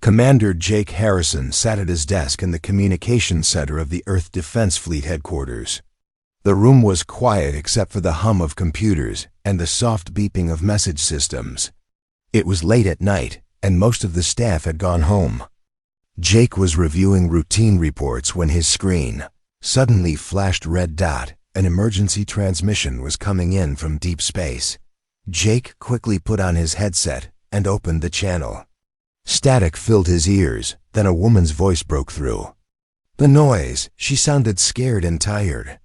Commander Jake Harrison sat at his desk in the communications center of the Earth Defense Fleet headquarters. The room was quiet except for the hum of computers and the soft beeping of message systems. It was late at night, and most of the staff had gone home. Jake was reviewing routine reports when his screen suddenly flashed red dot. An emergency transmission was coming in from deep space. Jake quickly put on his headset and opened the channel. Static filled his ears, then a woman's voice broke through. The noise, she sounded scared and tired.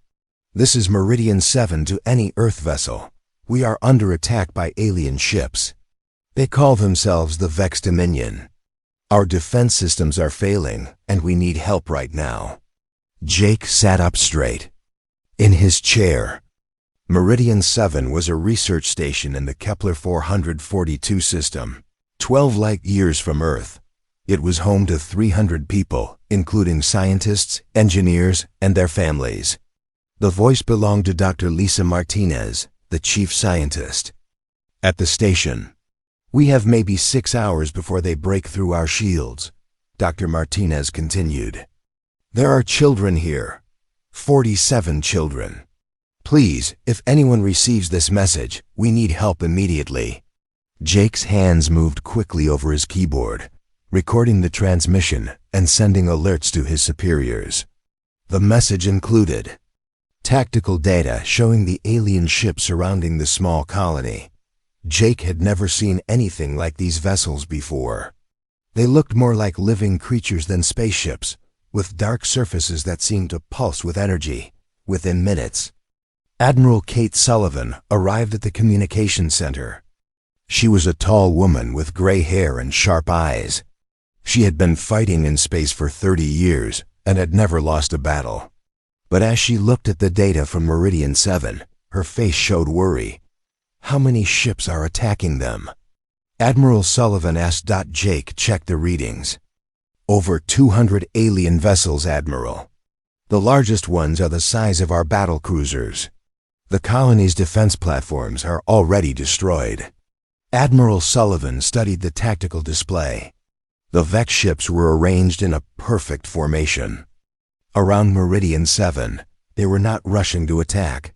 This is Meridian 7 to any Earth vessel. We are under attack by alien ships. They call themselves the Vex Dominion. Our defense systems are failing, and we need help right now. Jake sat up straight. In his chair. Meridian 7 was a research station in the Kepler 442 system, 12 light years from Earth. It was home to 300 people, including scientists, engineers, and their families. The voice belonged to Dr. Lisa Martinez, the chief scientist. At the station. We have maybe 6 hours before they break through our shields, Dr. Martinez continued. There are children here. 47 children. Please, if anyone receives this message, we need help immediately. Jake's hands moved quickly over his keyboard, recording the transmission and sending alerts to his superiors. The message included tactical data showing the alien ships surrounding the small colony. Jake had never seen anything like these vessels before. They looked more like living creatures than spaceships, with dark surfaces that seemed to pulse with energy. Within minutes, Admiral Kate Sullivan arrived at the communications center. She was a tall woman with gray hair and sharp eyes. She had been fighting in space for 30 years and had never lost a battle. But as she looked at the data from Meridian 7, her face showed worry. How many ships are attacking them? Admiral Sullivan asked. Jake checked the readings. Over 200 alien vessels, Admiral. The largest ones are the size of our battle cruisers. The colony's defense platforms are already destroyed. Admiral Sullivan studied the tactical display. The Vex ships were arranged in a perfect formation. Around Meridian 7, they were not rushing to attack.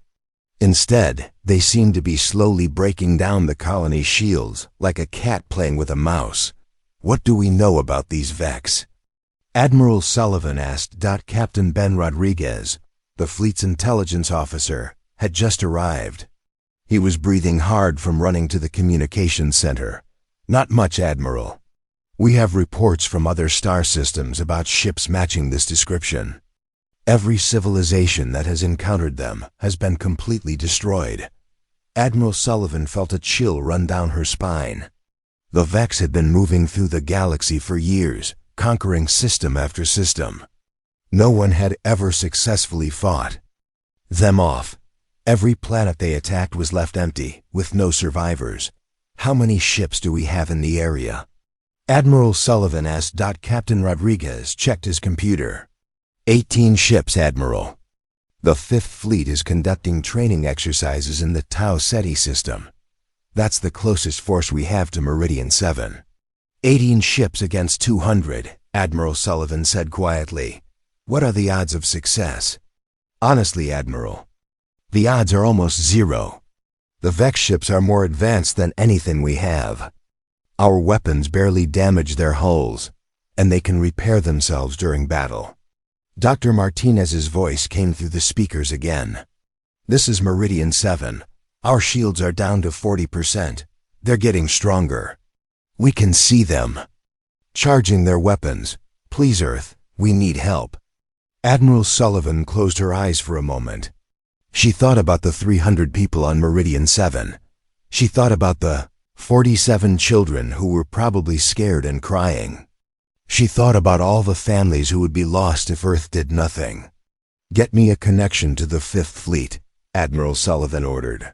Instead, they seemed to be slowly breaking down the colony's shields, like a cat playing with a mouse. What do we know about these Vex? Admiral Sullivan asked. Captain Ben Rodriguez, the fleet's intelligence officer, had just arrived. He was breathing hard from running to the communications center. Not much, Admiral. We have reports from other star systems about ships matching this description. Every civilization that has encountered them has been completely destroyed. Admiral Sullivan felt a chill run down her spine. The Vex had been moving through the galaxy for years, conquering system after system. No one had ever successfully fought them off. Every planet they attacked was left empty, with no survivors. How many ships do we have in the area? Admiral Sullivan asked. Captain Rodriguez checked his computer. 18 ships, Admiral. The Fifth Fleet is conducting training exercises in the Tau Ceti system. That's the closest force we have to Meridian 7. 18 ships against 200, Admiral Sullivan said quietly. What are the odds of success? Honestly, Admiral, the odds are almost zero. The Vex ships are more advanced than anything we have. Our weapons barely damage their hulls, and they can repair themselves during battle. Dr. Martinez's voice came through the speakers again. This is Meridian 7. Our shields are down to 40%. They're getting stronger. We can see them charging their weapons. Please, Earth, we need help. Admiral Sullivan closed her eyes for a moment. She thought about the 300 people on Meridian 7. She thought about the 47 children who were probably scared and crying. She thought about all the families who would be lost if Earth did nothing. Get me a connection to the Fifth Fleet, Admiral Sullivan ordered.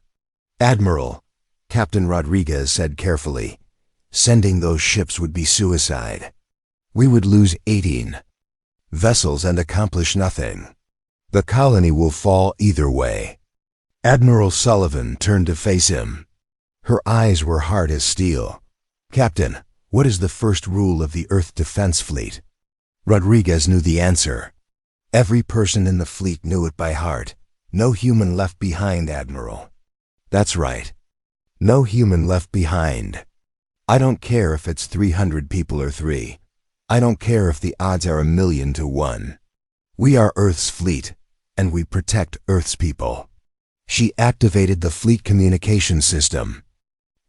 Admiral, Captain Rodriguez said carefully, sending those ships would be suicide. We would lose 18 vessels and accomplish nothing. The colony will fall either way. Admiral Sullivan turned to face him. Her eyes were hard as steel. Captain, what is the first rule of the Earth Defense Fleet? Rodriguez knew the answer. Every person in the fleet knew it by heart. No human left behind, Admiral. That's right. No human left behind. I don't care if it's 300 people or 3. I don't care if the odds are 1,000,000 to 1. We are Earth's fleet, and we protect Earth's people. She activated the fleet communication system.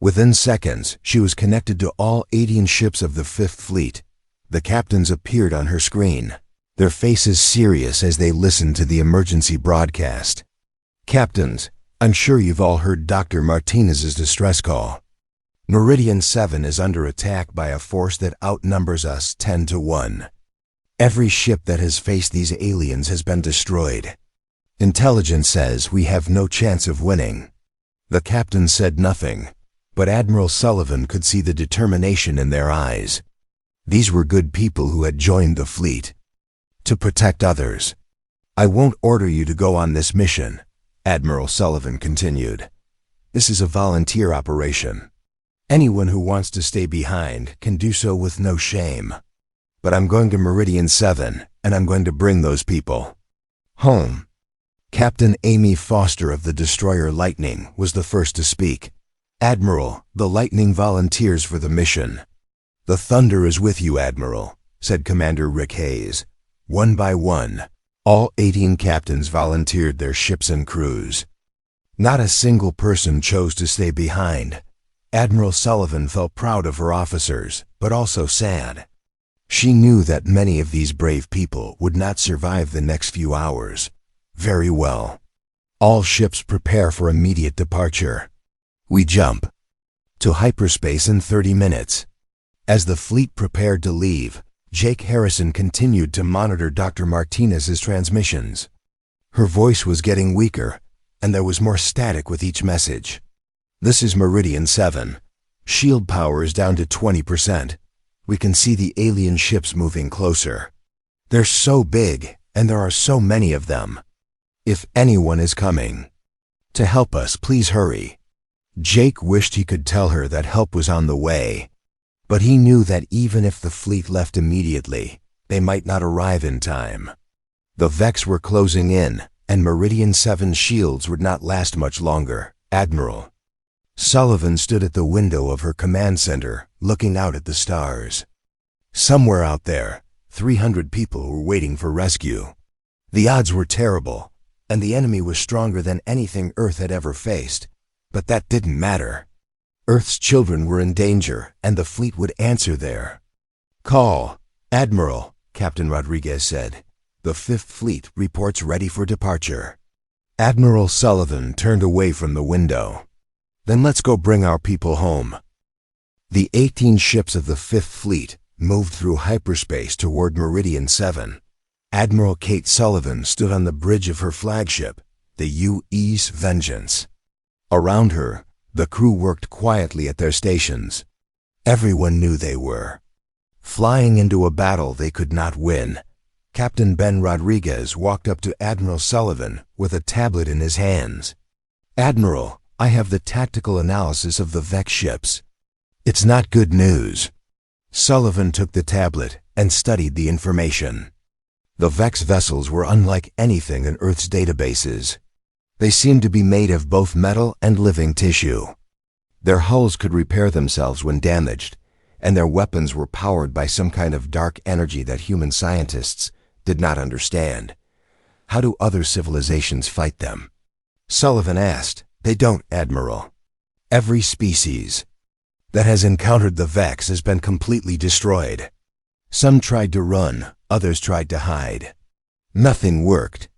Within seconds, she was connected to all 18 ships of the Fifth Fleet. The captains appeared on her screen, their faces serious as they listened to the emergency broadcast. Captains, I'm sure you've all heard Dr. Martinez's distress call. Meridian 7 is under attack by a force that outnumbers us 10 to 1. Every ship that has faced these aliens has been destroyed. Intelligence says we have no chance of winning. The captain said nothing, but Admiral Sullivan could see the determination in their eyes. These were good people who had joined the fleet to protect others. I won't order you to go on this mission, Admiral Sullivan continued. This is a volunteer operation. Anyone who wants to stay behind can do so with no shame. But I'm going to Meridian 7, and I'm going to bring those people home. Captain Amy Foster of the destroyer Lightning was the first to speak. Admiral, the Lightning volunteers for the mission. The Thunder is with you, Admiral, said Commander Rick Hayes. One by one, all 18 captains volunteered their ships and crews. Not a single person chose to stay behind. Admiral Sullivan felt proud of her officers, but also sad. She knew that many of these brave people would not survive the next few hours. Very well. All ships prepare for immediate departure. We jump to hyperspace in 30 minutes. As the fleet prepared to leave, Jake Harrison continued to monitor Dr. Martinez's transmissions. Her voice was getting weaker, and there was more static with each message. This is Meridian 7. Shield power is down to 20%. We can see the alien ships moving closer. They're so big, and there are so many of them. If anyone is coming to help us, please hurry. Jake wished he could tell her that help was on the way, but he knew that even if the fleet left immediately, they might not arrive in time. The Vex were closing in, and Meridian 7's shields would not last much longer. Admiral Sullivan stood at the window of her command center, looking out at the stars. Somewhere out there, 300 people were waiting for rescue. The odds were terrible, and the enemy was stronger than anything Earth had ever faced. But that didn't matter. Earth's children were in danger, and the fleet would answer their call. Admiral, Captain Rodriguez said, the Fifth Fleet reports ready for departure. Admiral Sullivan turned away from the window. Then let's go bring our people home. The 18 ships of the Fifth Fleet moved through hyperspace toward Meridian 7. Admiral Kate Sullivan stood on the bridge of her flagship, the U.S. Vengeance. Around her, the crew worked quietly at their stations. Everyone knew they were flying into a battle they could not win. Captain Ben Rodriguez walked up to Admiral Sullivan with a tablet in his hands. Admiral, I have the tactical analysis of the Vex ships. It's not good news. Sullivan took the tablet and studied the information. The Vex vessels were unlike anything in Earth's databases. They seemed to be made of both metal and living tissue. Their hulls could repair themselves when damaged, and their weapons were powered by some kind of dark energy that human scientists did not understand. How do other civilizations fight them? Sullivan asked. They don't, Admiral. Every species that has encountered the Vex has been completely destroyed. Some tried to run, others tried to hide. Nothing worked.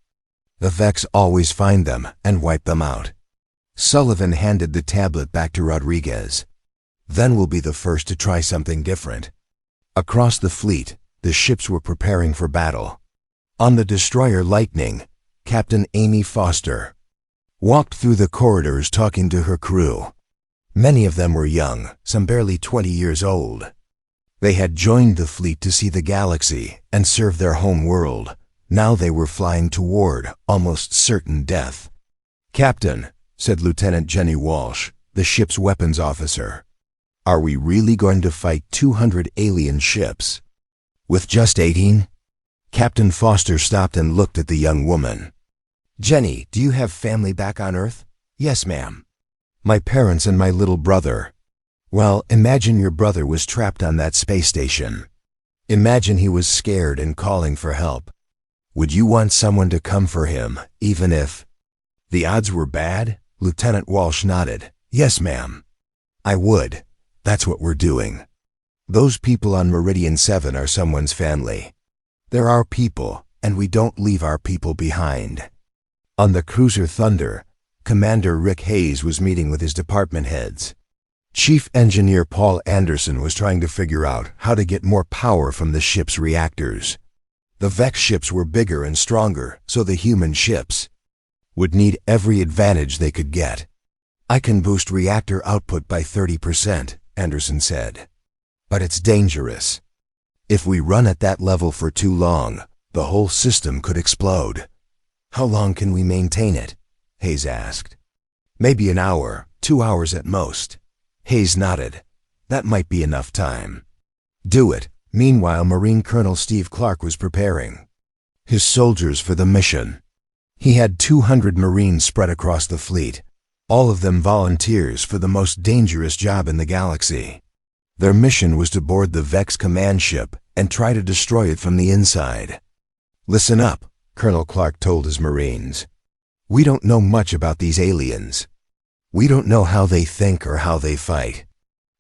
The Vex always find them and wipe them out. Sullivan handed the tablet back to Rodriguez. Then we'll be the first to try something different. Across the fleet, the ships were preparing for battle. On the destroyer Lightning, Captain Amy Foster walked through the corridors talking to her crew. Many of them were young, some barely 20 years old. They had joined the fleet to see the galaxy and serve their home world. Now they were flying toward almost certain death. Captain, said Lieutenant Jenny Walsh, the ship's weapons officer, Are we really going to fight 200 alien ships? With just 18? Captain Foster stopped and looked at the young woman. Jenny, do you have family back on Earth? Yes, ma'am. My parents and my little brother. Well, imagine your brother was trapped on that space station. Imagine he was scared and calling for help. Would you want someone to come for him, even if the odds were bad? Lieutenant Walsh nodded. Yes, ma'am. I would. That's what we're doing. Those people on Meridian 7 are someone's family. They're our people, and we don't leave our people behind. On the cruiser Thunder, Commander Rick Hayes was meeting with his department heads. Chief Engineer Paul Anderson was trying to figure out how to get more power from the ship's reactors. The Vex ships were bigger and stronger, so the human ships would need every advantage they could get. I can boost reactor output by 30%, Anderson said. But it's dangerous. If we run at that level for too long, the whole system could explode. How long can we maintain it? Hayes asked. Maybe an hour, 2 hours at most. Hayes nodded. That might be enough time. Do it. Meanwhile, Marine Colonel Steve Clark was preparing his soldiers for the mission. He had 200 Marines spread across the fleet, all of them volunteers for the most dangerous job in the galaxy. Their mission was to board the Vex command ship and try to destroy it from the inside. Listen up, Colonel Clark told his Marines. We don't know much about these aliens. We don't know how they think or how they fight.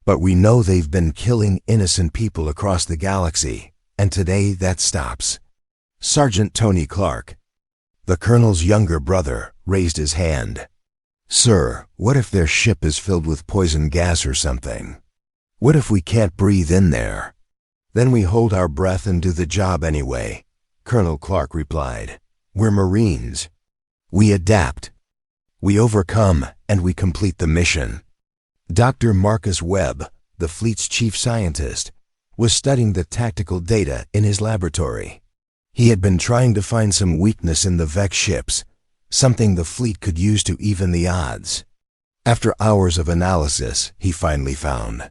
But we know they've been killing innocent people across the galaxy, and today that stops. Sergeant Tony Clark, the colonel's younger brother, raised his hand. Sir, what if their ship is filled with poison gas or something? What if we can't breathe in there? Then we hold our breath and do the job anyway, Colonel Clark replied. We're Marines. We adapt. We overcome, and we complete the mission. Dr. Marcus Webb, the fleet's chief scientist, was studying the tactical data in his laboratory. He had been trying to find some weakness in the Vex ships, something the fleet could use to even the odds. After hours of analysis, he finally found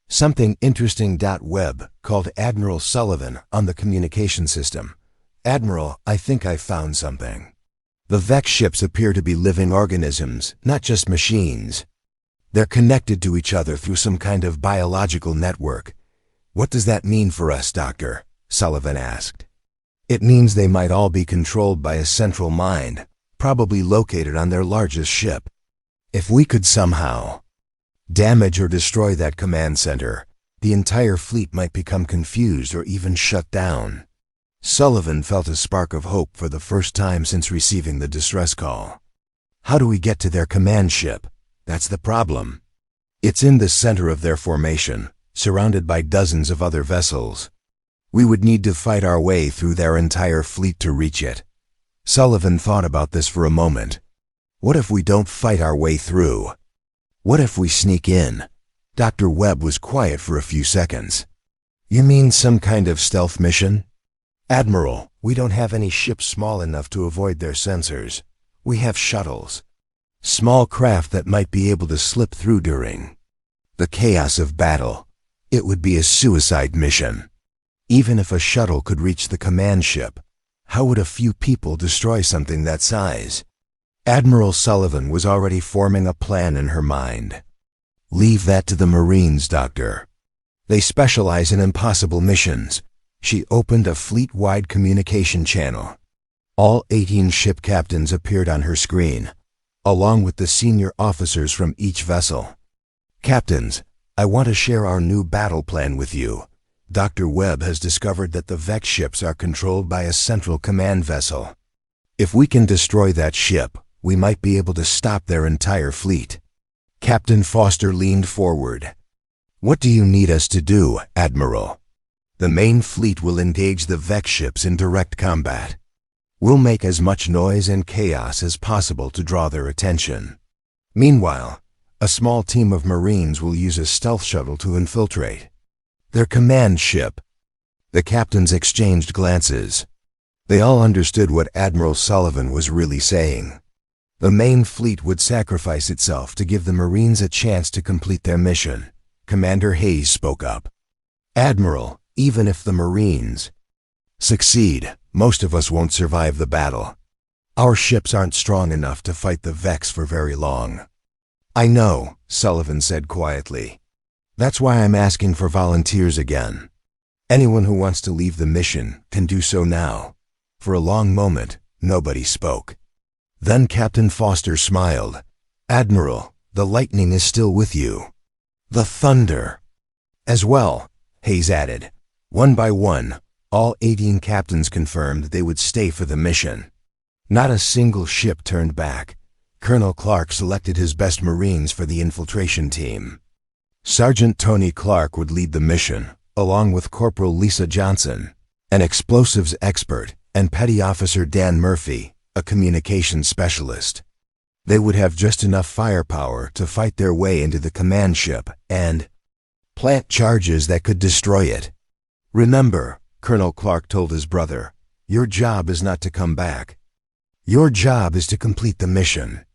something interesting. Webb called Admiral Sullivan on the communication system. Admiral, I think I found something. The Vex ships appear to be living organisms, not just machines. They're connected to each other through some kind of biological network. What does that mean for us, Doctor? Sullivan asked. It means they might all be controlled by a central mind, probably located on their largest ship. If we could somehow damage or destroy that command center, the entire fleet might become confused or even shut down. Sullivan felt a spark of hope for the first time since receiving the distress call. How do we get to their command ship? That's the problem. It's in the center of their formation, surrounded by dozens of other vessels. We would need to fight our way through their entire fleet to reach it. Sullivan thought about this for a moment. What if we don't fight our way through? What if we sneak in? Dr. Webb was quiet for a few seconds. You mean some kind of stealth mission? Admiral, we don't have any ships small enough to avoid their sensors. We have shuttles. Small craft that might be able to slip through during the chaos of battle. It would be a suicide mission. Even if a shuttle could reach the command ship, how would a few people destroy something that size? Admiral Sullivan was already forming a plan in her mind. Leave that to the Marines, Doctor. They specialize in impossible missions. She opened a fleet-wide communication channel. All 18 ship captains appeared on her screen, along with the senior officers from each vessel. Captains, I want to share our new battle plan with you. Dr. Webb has discovered that the Vex ships are controlled by a central command vessel. If we can destroy that ship, we might be able to stop their entire fleet. Captain Foster leaned forward. What do you need us to do, Admiral? The main fleet will engage the Vex ships in direct combat. We'll make as much noise and chaos as possible to draw their attention. Meanwhile, a small team of Marines will use a stealth shuttle to infiltrate their command ship. The captains exchanged glances. They all understood what Admiral Sullivan was really saying. The main fleet would sacrifice itself to give the Marines a chance to complete their mission, Commander Hayes spoke up. "Admiral, even if the Marines succeed, most of us won't survive the battle. Our ships aren't strong enough to fight the Vex for very long." "I know," Sullivan said quietly. "That's why I'm asking for volunteers again. Anyone who wants to leave the mission can do so now." For a long moment, nobody spoke. Then Captain Foster smiled. "Admiral, the lightning is still with you. The thunder as well," Hayes added. One by one, all 18 captains confirmed they would stay for the mission. Not a single ship turned back. Colonel Clark selected his best Marines for the infiltration team. Sergeant Tony Clark would lead the mission, along with Corporal Lisa Johnson, an explosives expert, and Petty Officer Dan Murphy, a communications specialist. They would have just enough firepower to fight their way into the command ship and plant charges that could destroy it. "Remember," Colonel Clark told his brother, "your job is not to come back. Your job is to complete the mission.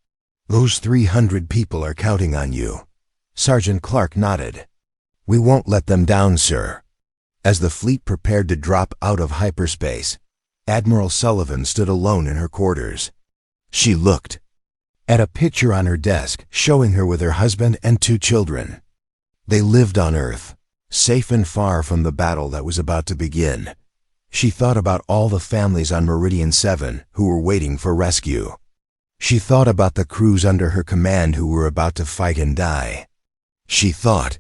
Those 300 people are counting on you." Sergeant Clark nodded. "We won't let them down, sir." As the fleet prepared to drop out of hyperspace, Admiral Sullivan stood alone in her quarters. She looked at a picture on her desk showing her with her husband and 2 children. They lived on Earth, safe and far from the battle that was about to begin. She thought about all the families on Meridian 7 who were waiting for rescue. She thought about the crews under her command who were about to fight and die. She thought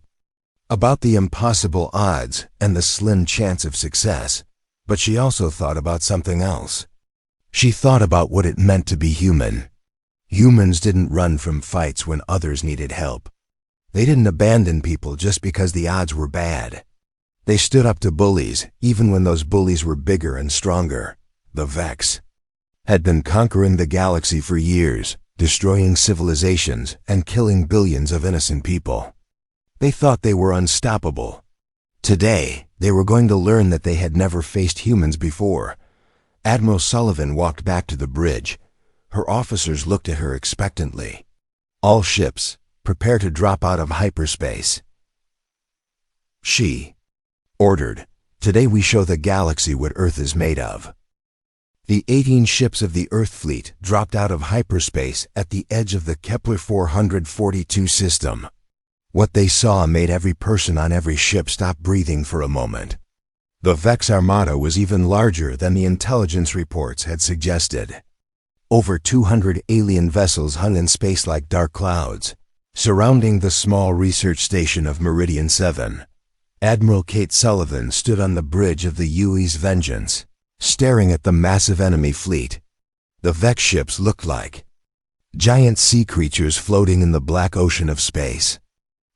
about the impossible odds and the slim chance of success, but she also thought about something else. She thought about what it meant to be human. Humans didn't run from fights when others needed help. They didn't abandon people just because the odds were bad. They stood up to bullies, even when those bullies were bigger and stronger. The Vex had been conquering the galaxy for years, destroying civilizations and killing billions of innocent people. They thought they were unstoppable. Today, they were going to learn that they had never faced humans before. Admiral Sullivan walked back to the bridge. Her officers looked at her expectantly. "All ships, prepare to drop out of hyperspace," she ordered. "Today we show the galaxy what Earth is made of." The 18 ships of the Earth fleet dropped out of hyperspace at the edge of the Kepler 442 system. What they saw made every person on every ship stop breathing for a moment. The Vex Armada was even larger than the intelligence reports had suggested. Over 200 alien vessels hung in space like dark clouds, surrounding the small research station of Meridian 7. Admiral Kate Sullivan stood on the bridge of the UE's Vengeance, staring at the massive enemy fleet. The Vex ships looked like giant sea creatures floating in the black ocean of space.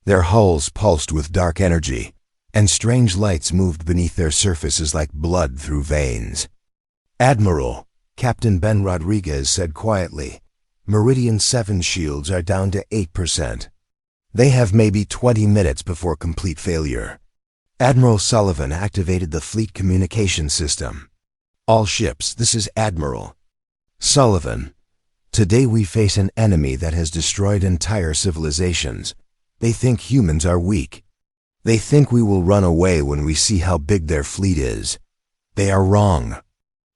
Their hulls pulsed with dark energy, and strange lights moved beneath their surfaces like blood through veins. "Admiral," Captain Ben Rodriguez said quietly, "Meridian 7 shields are down to 8%. They have maybe 20 minutes before complete failure." Admiral Sullivan activated the fleet communication system. "All ships, this is Admiral Sullivan. Today we face an enemy that has destroyed entire civilizations. They think humans are weak. They think we will run away when we see how big their fleet is. They are wrong."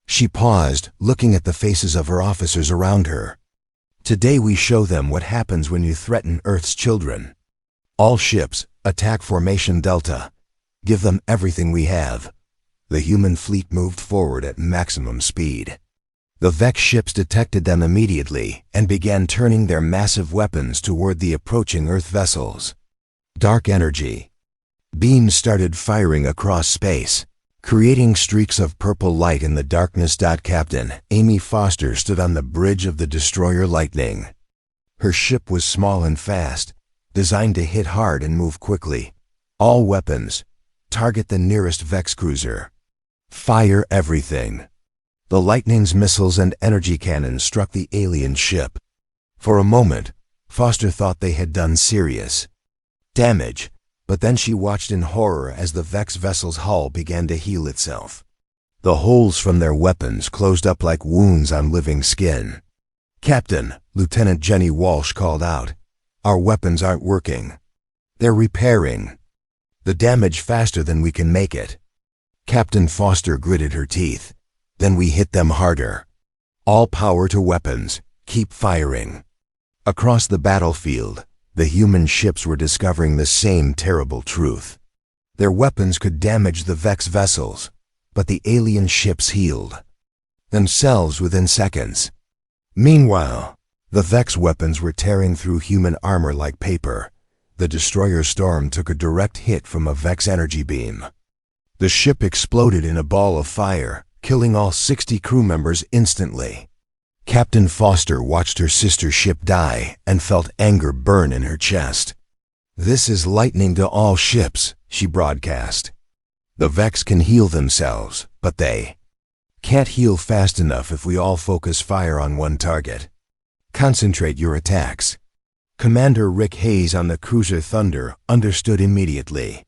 She paused, looking at the faces of her officers around her. "Today we show them what happens when you threaten Earth's children. All ships, attack Formation Delta. Give them everything we have." The human fleet moved forward at maximum speed. The Vex ships detected them immediately and began turning their massive weapons toward the approaching Earth vessels. Dark energy beams started firing across space, creating streaks of purple light in the darkness. Captain Amy Foster stood on the bridge of the destroyer Lightning. Her ship was small and fast, designed to hit hard and move quickly. "All weapons, target the nearest Vex cruiser. Fire everything." The Lightning's missiles and energy cannons struck the alien ship. For a moment, Foster thought they had done serious damage, but then she watched in horror as the Vex vessel's hull began to heal itself. The holes from their weapons closed up like wounds on living skin. "Captain," Lieutenant Jenny Walsh called out, "our weapons aren't working. They're repairing the damage faster than we can make it. Captain Foster gritted her teeth. Then we hit them harder. All power to weapons. Keep firing. Across the battlefield, the human ships were discovering the same terrible truth. Their weapons could damage the Vex vessels, but the alien ships healed themselves within seconds. Meanwhile, the Vex weapons were tearing through human armor like paper. The destroyer Storm took a direct hit from a Vex energy beam. The ship exploded in a ball of fire, killing all 60 crew members instantly. Captain Foster watched her sister ship die and felt anger burn in her chest. "This is lightning to all ships," she broadcast. "The Vex can heal themselves, but they can't heal fast enough if we all focus fire on one target. Concentrate your attacks." Commander Rick Hayes on the cruiser Thunder understood immediately.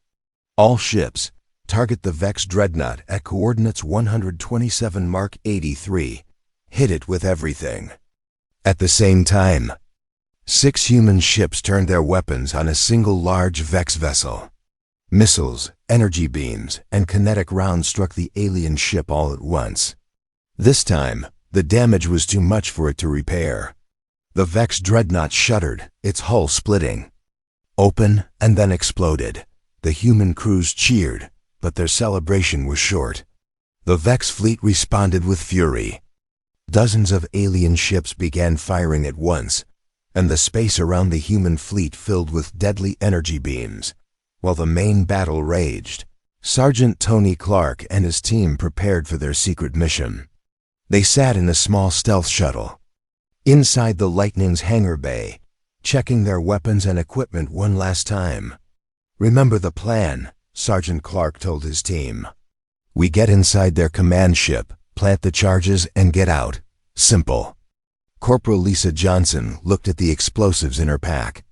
"All ships, target the Vex dreadnought at coordinates 127 Mark 83. Hit it with everything." At the same time, 6 human ships turned their weapons on a single large Vex vessel. Missiles, energy beams, and kinetic rounds struck the alien ship all at once. This time, the damage was too much for it to repair. The Vex dreadnought shuddered, its hull splitting open and then exploded. The human crews cheered, but their celebration was short. The Vex fleet responded with fury. Dozens of alien ships began firing at once, and the space around the human fleet filled with deadly energy beams. While the main battle raged, Sergeant Tony Clark and his team prepared for their secret mission. They sat in a small stealth shuttle inside the Lightning's hangar bay, checking their weapons and equipment one last time. "Remember the plan," Sergeant Clark told his team. "We get inside their command ship, plant the charges, and get out. Simple." Corporal Lisa Johnson looked at the explosives in her pack.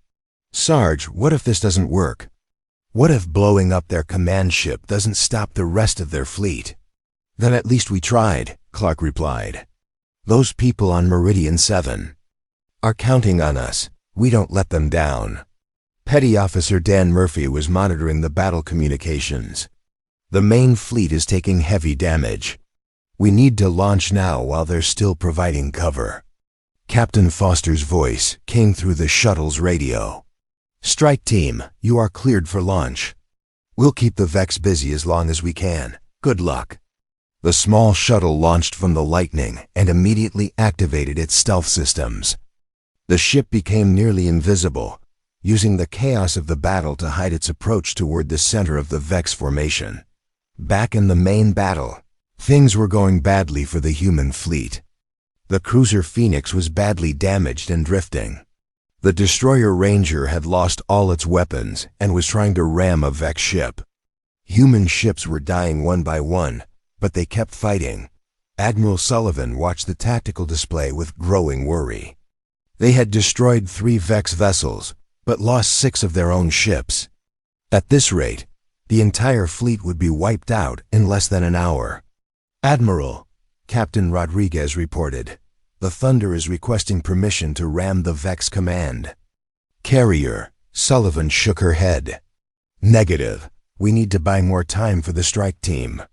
"Sarge, what if this doesn't work? What if blowing up their command ship doesn't stop the rest of their fleet?" "Then at least we tried," Clark replied. "Those people on Meridian 7 are counting on us. We don't let them down." Petty Officer Dan Murphy was monitoring the battle communications. "The main fleet is taking heavy damage. We need to launch now while they're still providing cover." Captain Foster's voice came through the shuttle's radio. "Strike team, you are cleared for launch. We'll keep the Vex busy as long as we can. Good luck." The small shuttle launched from the Lightning and immediately activated its stealth systems. The ship became nearly invisible, using the chaos of the battle to hide its approach toward the center of the Vex formation. Back in the main battle, things were going badly for the human fleet. The cruiser Phoenix was badly damaged and drifting. The destroyer Ranger had lost all its weapons and was trying to ram a Vex ship. Human ships were dying one by one, but they kept fighting. Admiral Sullivan watched the tactical display with growing worry. They had destroyed 3 Vex vessels, but lost 6 of their own ships. At this rate, the entire fleet would be wiped out in less than an hour. "Admiral," Captain Rodriguez reported, "the Thunder is requesting permission to ram the Vex command." "Carrier," Sullivan shook her head. "Negative. We need to buy more time for the strike team."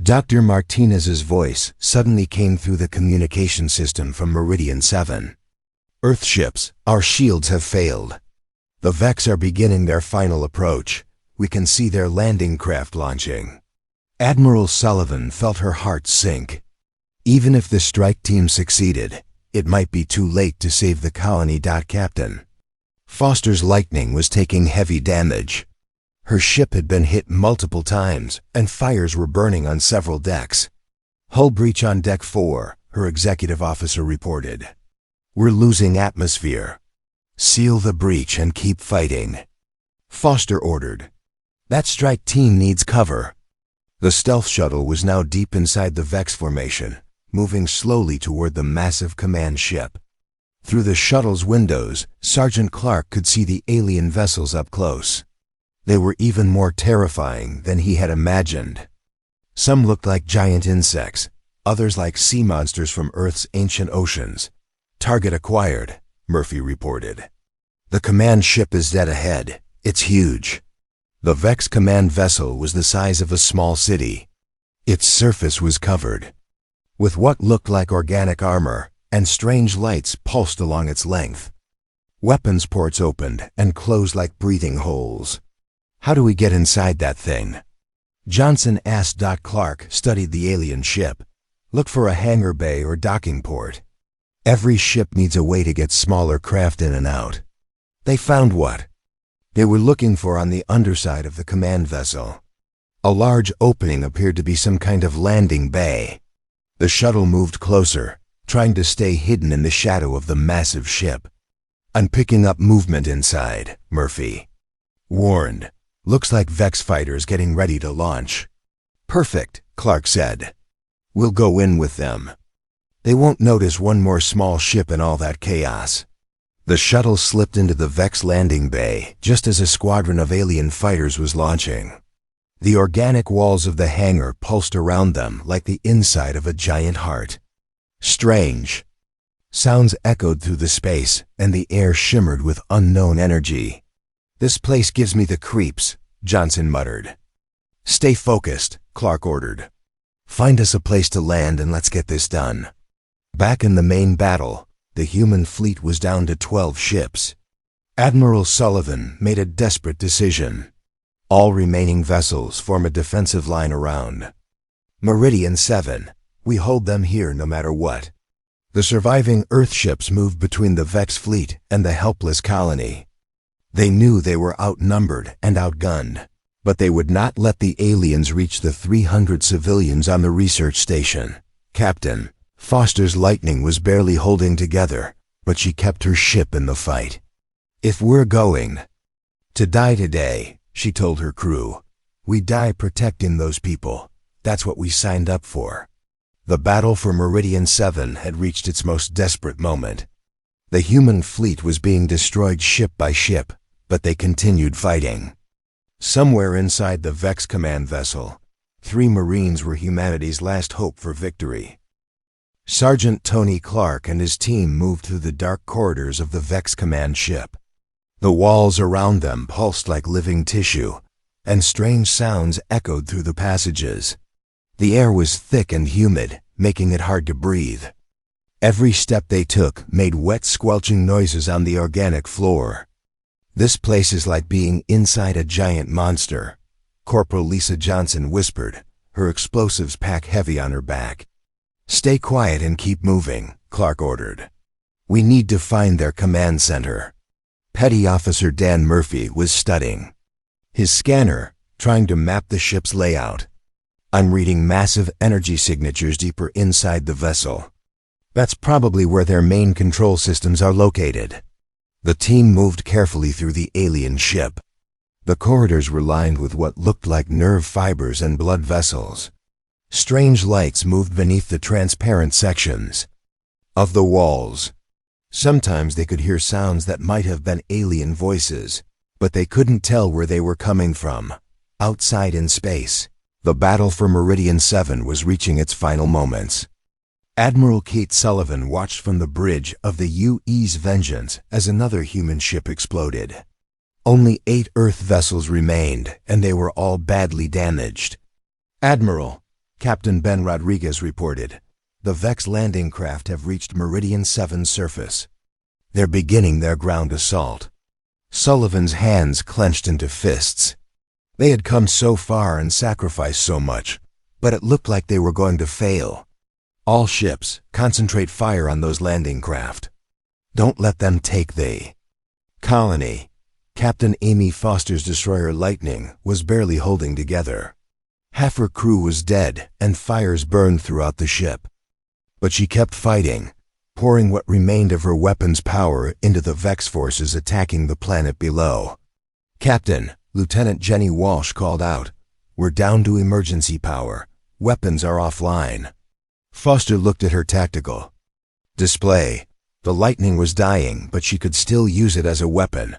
Dr. Martinez's voice suddenly came through the communication system from Meridian 7. "Earthships, our shields have failed. The Vex are beginning their final approach. We can see their landing craft launching." Admiral Sullivan felt her heart sink. Even if the strike team succeeded, it might be too late to save the colony. Captain Foster's Lightning was taking heavy damage. Her ship had been hit multiple times, and fires were burning on several decks. "Hull breach on Deck 4, her executive officer reported. "We're losing atmosphere. Seal the breach and keep fighting," Foster ordered. "That strike team needs cover." The stealth shuttle was now deep inside the Vex formation, moving slowly toward the massive command ship. Through the shuttle's windows, Sergeant Clark could see the alien vessels up close. They were even more terrifying than he had imagined. Some looked like giant insects, others like sea monsters from Earth's ancient oceans. "Target acquired," Murphy reported. "The command ship is dead ahead. It's huge. The Vex command vessel was the size of a small city. Its surface was covered with what looked like organic armor, and strange lights pulsed along its length. Weapons ports opened and closed like breathing holes. How do we get inside that thing? Johnson asked. Clark studied the alien ship. Look for a hangar bay or docking port. Every ship needs a way to get smaller craft in and out. They found what they were looking for on the underside of the command vessel. A large opening appeared to be some kind of landing bay. The shuttle moved closer, trying to stay hidden in the shadow of the massive ship. I'm picking up movement inside, Murphy warned. Looks like Vex fighters getting ready to launch. Perfect, Clark said. We'll go in with them. They won't notice one more small ship in all that chaos. The shuttle slipped into the Vex landing bay just as a squadron of alien fighters was launching. The organic walls of the hangar pulsed around them like the inside of a giant heart. Strange. Sounds echoed through the space, and the air shimmered with unknown energy. This place gives me the creeps, Johnson muttered. Stay focused, Clark ordered. Find us a place to land and let's get this done. Back in the main battle, the human fleet was down to 12 ships. Admiral Sullivan made a desperate decision. All remaining vessels form a defensive line around Meridian 7. We hold them here no matter what. The surviving Earth ships moved between the Vex fleet and the helpless colony. They knew they were outnumbered and outgunned, but they would not let the aliens reach the 300 civilians on the research station. Captain Foster's Lightning was barely holding together, but she kept her ship in the fight. If we're going to die today, she told her crew, we die protecting those people. That's what we signed up for. The battle for Meridian 7 had reached its most desperate moment. The human fleet was being destroyed ship by ship, but they continued fighting. Somewhere inside the Vex command vessel, 3 Marines were humanity's last hope for victory. Sergeant Tony Clark and his team moved through the dark corridors of the Vex command ship. The walls around them pulsed like living tissue, and strange sounds echoed through the passages. The air was thick and humid, making it hard to breathe. Every step they took made wet, squelching noises on the organic floor. This place is like being inside a giant monster, Corporal Lisa Johnson whispered, her explosives pack heavy on her back. Stay quiet and keep moving, Clark ordered. We need to find their command center. Petty Officer Dan Murphy was studying his scanner, trying to map the ship's layout. I'm reading massive energy signatures deeper inside the vessel. That's probably where their main control systems are located. The team moved carefully through the alien ship. The corridors were lined with what looked like nerve fibers and blood vessels. Strange lights moved beneath the transparent sections of the walls. Sometimes they could hear sounds that might have been alien voices, but they couldn't tell where they were coming from. Outside in space, the battle for Meridian 7 was reaching its final moments. Admiral Kate Sullivan watched from the bridge of the UE's Vengeance as another human ship exploded. Only 8 Earth vessels remained, and they were all badly damaged. Admiral, Captain Ben Rodriguez reported, the Vex landing craft have reached Meridian 7's surface. They're beginning their ground assault. Sullivan's hands clenched into fists. They had come so far and sacrificed so much, but it looked like they were going to fail. All ships, concentrate fire on those landing craft. Don't let them take the colony. Captain Amy Foster's destroyer Lightning was barely holding together. Half her crew was dead, and fires burned throughout the ship. But she kept fighting, pouring what remained of her weapon's power into the Vex forces attacking the planet below. Captain, Lieutenant Jenny Walsh called out, "We're down to emergency power. Weapons are offline." Foster looked at her tactical display. The Lightning was dying, but she could still use it as a weapon.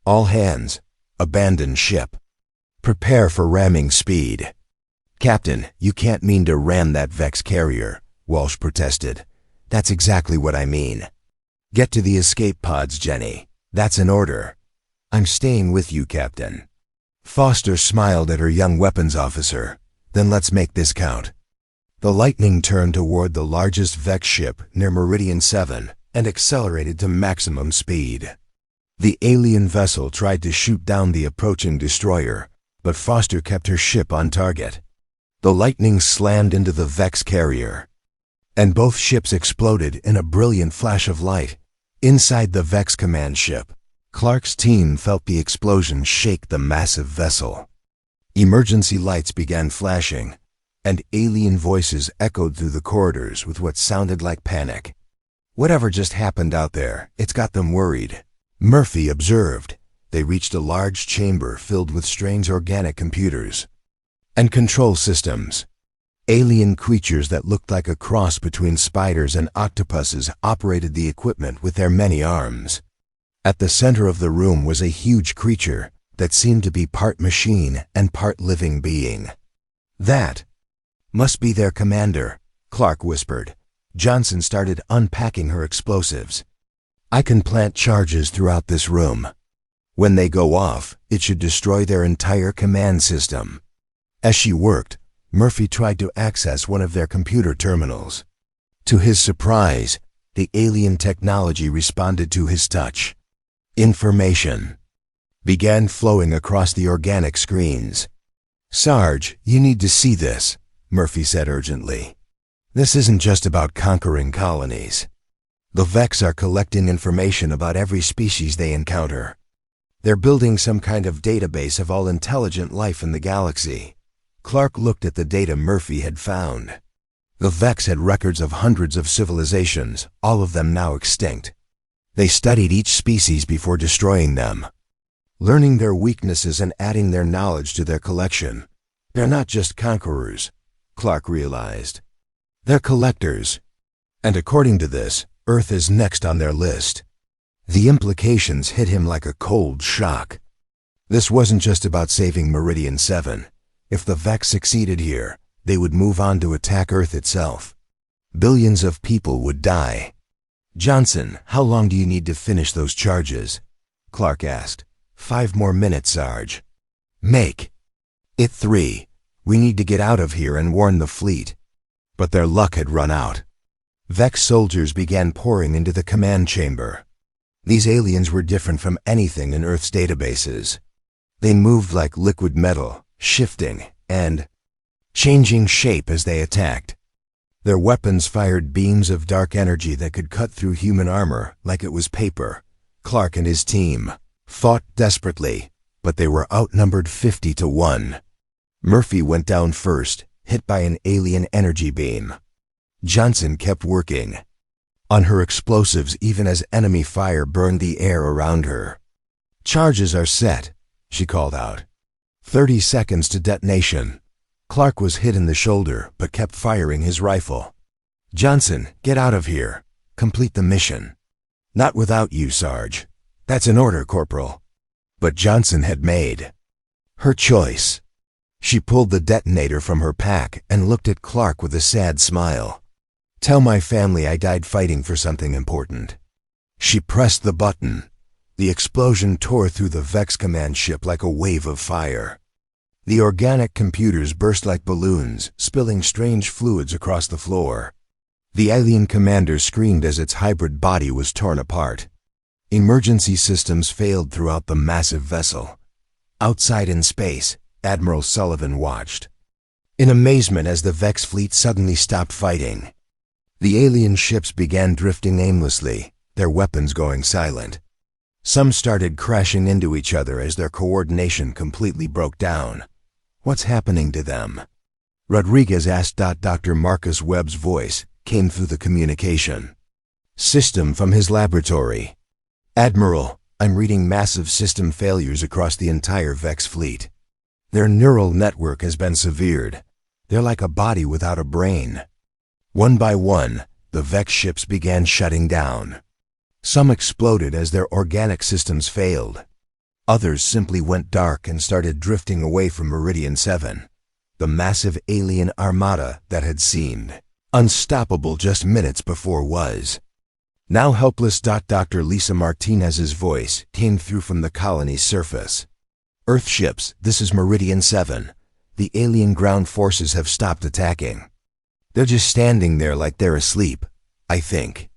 All hands, abandon ship. Prepare for ramming speed. "Captain, you can't mean to ram that Vex carrier," Walsh protested. "That's exactly what I mean. Get to the escape pods, Jenny. That's an order." I'm staying with you, Captain. Foster smiled at her young weapons officer. Then let's make this count. The Lightning turned toward the largest Vex ship near Meridian 7 and accelerated to maximum speed. The alien vessel tried to shoot down the approaching destroyer, but Foster kept her ship on target. The Lightning slammed into the Vex carrier, and both ships exploded in a brilliant flash of light. Inside the Vex command ship, Clark's team felt the explosion shake the massive vessel. Emergency lights began flashing, and alien voices echoed through the corridors with what sounded like panic. Whatever just happened out there, it's got them worried, Murphy observed. They reached a large chamber filled with strange organic computers and control systems. Alien creatures that looked like a cross between spiders and octopuses operated the equipment with their many arms. At the center of the room was a huge creature that seemed to be part machine and part living being. That must be their commander, Clark whispered. Johnson started unpacking her explosives. I can plant charges throughout this room. When they go off, it should destroy their entire command system. As she worked, Murphy tried to access one of their computer terminals. To his surprise, the alien technology responded to his touch. Information began flowing across the organic screens. Sarge, you need to see this, Murphy said urgently. This isn't just about conquering colonies. The Vex are collecting information about every species they encounter. They're building some kind of database of all intelligent life in the galaxy. Clark looked at the data Murphy had found. The Vex had records of hundreds of civilizations, all of them now extinct. They studied each species before destroying them, learning their weaknesses and adding their knowledge to their collection. They're not just conquerors, Clark realized. They're collectors. And according to this, Earth is next on their list. The implications hit him like a cold shock. This wasn't just about saving Meridian 7. If the Vex succeeded here, they would move on to attack Earth itself. Billions of people would die. Johnson, how long do you need to finish those charges? Clark asked. 5 more minutes, Sarge. Make it 3. We need to get out of here and warn the fleet. But their luck had run out. Vex soldiers began pouring into the command chamber. These aliens were different from anything in Earth's databases. They moved like liquid metal, shifting and changing shape as they attacked. Their weapons fired beams of dark energy that could cut through human armor like it was paper. Clark and his team fought desperately, but they were outnumbered 50-1. Murphy went down first, hit by an alien energy beam. Johnson kept working on her explosives even as enemy fire burned the air around her. Charges are set, she called out. 30 seconds to detonation. Clark was hit in the shoulder but kept firing his rifle. Johnson, get out of here. Complete the mission. Not without you, Sarge. That's an order, Corporal. But Johnson had made her choice. She pulled the detonator from her pack and looked at Clark with a sad smile. Tell my family I died fighting for something important. She pressed the button. The explosion tore through the Vex command ship like a wave of fire. The organic computers burst like balloons, spilling strange fluids across the floor. The alien commander screamed as its hybrid body was torn apart. Emergency systems failed throughout the massive vessel. Outside in space, Admiral Sullivan watched in amazement as the Vex fleet suddenly stopped fighting. The alien ships began drifting aimlessly, their weapons going silent. Some started crashing into each other as their coordination completely broke down. What's happening to them? Rodriguez asked. Dr. Marcus Webb's voice came through the communication system from his laboratory. Admiral, I'm reading massive system failures across the entire Vex fleet. Their neural network has been severed. They're like a body without a brain. One by one, the Vex ships began shutting down. Some exploded as their organic systems failed. Others simply went dark and started drifting away from Meridian 7, the massive alien armada that had seemed unstoppable just minutes before was Now helpless. Dr. Lisa Martinez's voice came through from the colony's surface. Earth ships, this is Meridian 7. The alien ground forces have stopped attacking. They're just standing there like they're asleep, I think.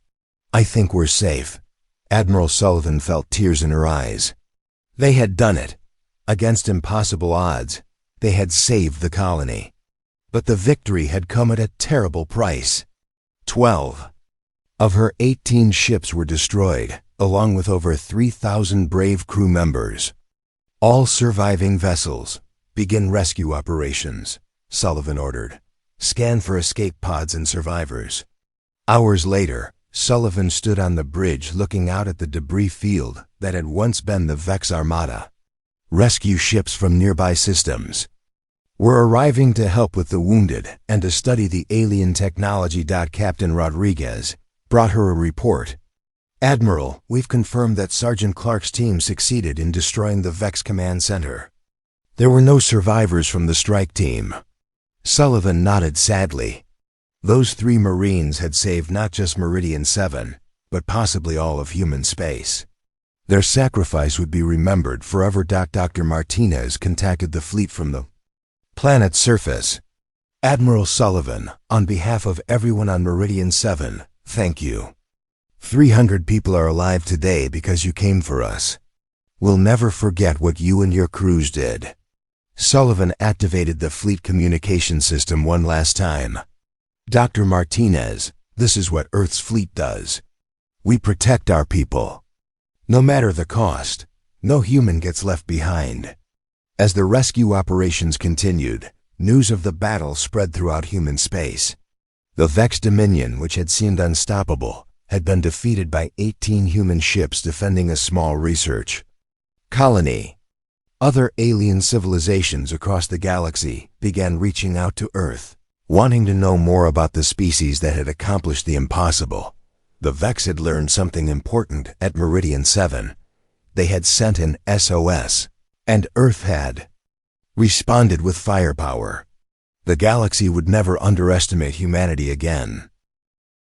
I think we're safe. Admiral Sullivan felt tears in her eyes. They had done it. Against impossible odds, they had saved the colony. But the victory had come at a terrible price. 12 of her 18 ships were destroyed, along with over 3,000 brave crew members. All surviving vessels, begin rescue operations, Sullivan ordered. Scan for escape pods and survivors. Hours later, Sullivan stood on the bridge looking out at the debris field that had once been the Vex Armada. Rescue ships from nearby systems were arriving to help with the wounded and to study the alien technology. Captain Rodriguez brought her a report. Admiral, we've confirmed that Sergeant Clark's team succeeded in destroying the Vex Command Center. There were no survivors from the strike team. Sullivan nodded sadly. Those 3 Marines had saved not just Meridian 7, but possibly all of human space. Their sacrifice would be remembered forever. Dr. Martinez contacted the fleet from the planet's surface. Admiral Sullivan, on behalf of everyone on Meridian 7, thank you. 300 people are alive today because you came for us. We'll never forget what you and your crews did. Sullivan activated the fleet communication system one last time. Dr. Martinez, this is what Earth's fleet does. We protect our people. No matter the cost, no human gets left behind. As the rescue operations continued, news of the battle spread throughout human space. The Vex Dominion, which had seemed unstoppable, had been defeated by 18 human ships defending a small research colony. Other alien civilizations across the galaxy began reaching out to Earth, wanting to know more about the species that had accomplished the impossible. The Vex had learned something important at Meridian 7. They had sent an SOS, and Earth had responded with firepower. The galaxy would never underestimate humanity again.